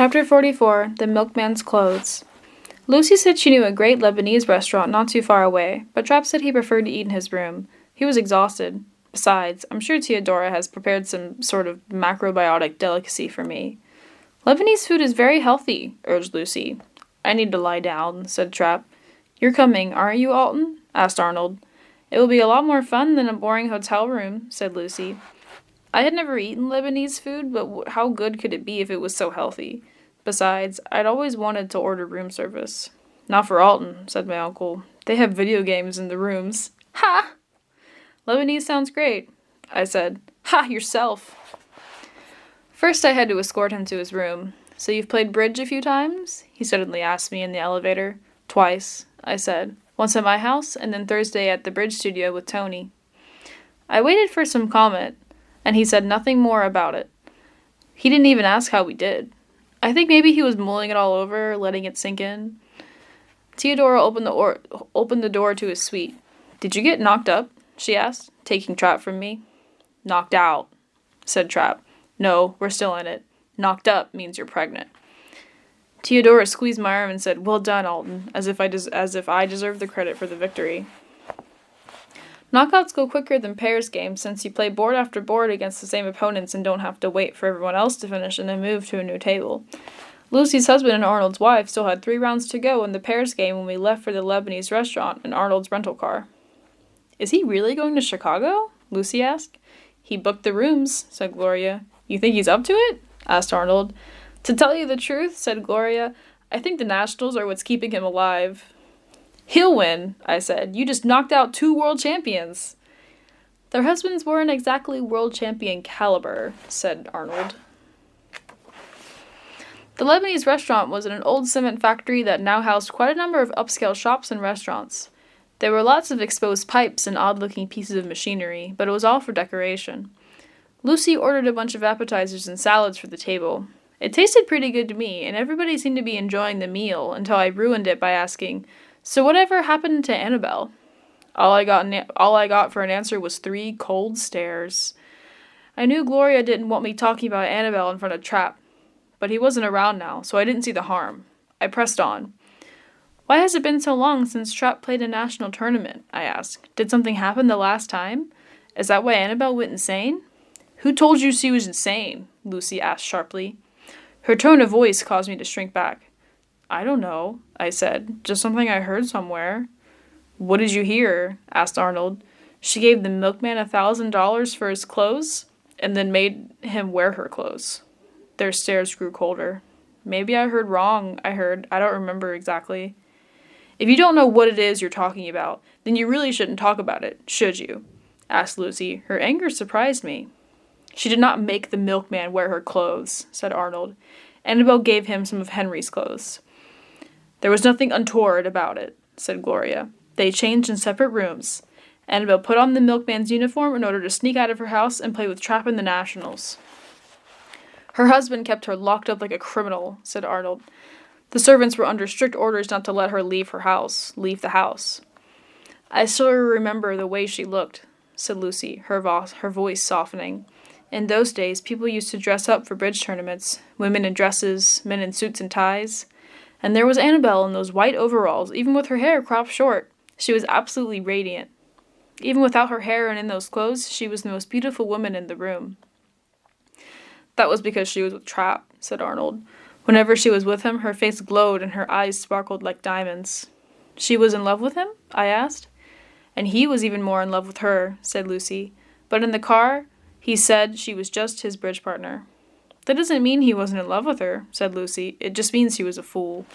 Chapter 44, The Milkman's Clothes. Lucy said she knew a great Lebanese restaurant not too far away, but Trap said he preferred to eat in his room. He was exhausted. Besides, I'm sure Theodora has prepared some sort of macrobiotic delicacy for me. Lebanese food is very healthy, urged Lucy. I need to lie down, said Trap. You're coming, aren't you, Alton? Asked Arnold. It will be a lot more fun than a boring hotel room, said Lucy. I had never eaten Lebanese food, but how good could it be if it was so healthy? Besides, I'd always wanted to order room service. Not for Alton, said my uncle. They have video games in the rooms. Ha! Lebanese sounds great, I said. Ha, yourself! First I had to escort him to his room. So you've played bridge a few times? He suddenly asked me in the elevator. Twice, I said. Once at my house, and then Thursday at the bridge studio with Tony. I waited for some comment, and he said nothing more about it. He didn't even ask how we did. I think maybe he was mulling it all over, letting it sink in. Theodora opened the door to his suite. Did you get knocked up? She asked, taking Trap from me. Knocked out, said Trap. No, we're still in it. Knocked up means you're pregnant. Theodora squeezed my arm and said, Well done, Alton, as if I deserved the credit for the victory. Knockouts go quicker than pairs games since you play board after board against the same opponents and don't have to wait for everyone else to finish and then move to a new table. Lucy's husband and Arnold's wife still had 3 rounds to go in the pairs game when we left for the Lebanese restaurant in Arnold's rental car. Is he really going to Chicago? Lucy asked. He booked the rooms, said Gloria. You think he's up to it? Asked Arnold. To tell you the truth, said Gloria, I think the Nationals are what's keeping him alive. He'll win, I said. You just knocked out 2 world champions. Their husbands weren't exactly world champion caliber, said Arnold. The Lebanese restaurant was in an old cement factory that now housed quite a number of upscale shops and restaurants. There were lots of exposed pipes and odd-looking pieces of machinery, but it was all for decoration. Lucy ordered a bunch of appetizers and salads for the table. It tasted pretty good to me, and everybody seemed to be enjoying the meal until I ruined it by asking, So whatever happened to Annabelle? All I got for an answer was 3 cold stares. I knew Gloria didn't want me talking about Annabelle in front of Trap, but he wasn't around now, so I didn't see the harm. I pressed on. Why has it been so long since Trap played a national tournament? I asked. Did something happen the last time? Is that why Annabelle went insane? Who told you she was insane? Lucy asked sharply. Her tone of voice caused me to shrink back. I don't know, I said. Just something I heard somewhere. What did you hear? Asked Arnold. She gave the milkman $1,000 for his clothes, and then made him wear her clothes. Their stares grew colder. Maybe I heard wrong. I don't remember exactly. If you don't know what it is you're talking about, then you really shouldn't talk about it, should you? Asked Lucy. Her anger surprised me. She did not make the milkman wear her clothes, said Arnold. Annabelle gave him some of Henry's clothes. There was nothing untoward about it, said Gloria. They changed in separate rooms. Annabelle put on the milkman's uniform in order to sneak out of her house and play with Trap and the Nationals. Her husband kept her locked up like a criminal, said Arnold. The servants were under strict orders not to let her leave the house. I still remember the way she looked, said Lucy, her voice softening. In those days, people used to dress up for bridge tournaments, women in dresses, men in suits and ties. And there was Annabelle in those white overalls, even with her hair cropped short. She was absolutely radiant. Even without her hair and in those clothes, she was the most beautiful woman in the room. That was because she was with Trap, said Arnold. Whenever she was with him, her face glowed and her eyes sparkled like diamonds. She was in love with him? I asked. And he was even more in love with her, said Lucy. But in the car, he said she was just his bridge partner. That doesn't mean he wasn't in love with her, said Lucy. It just means he was a fool.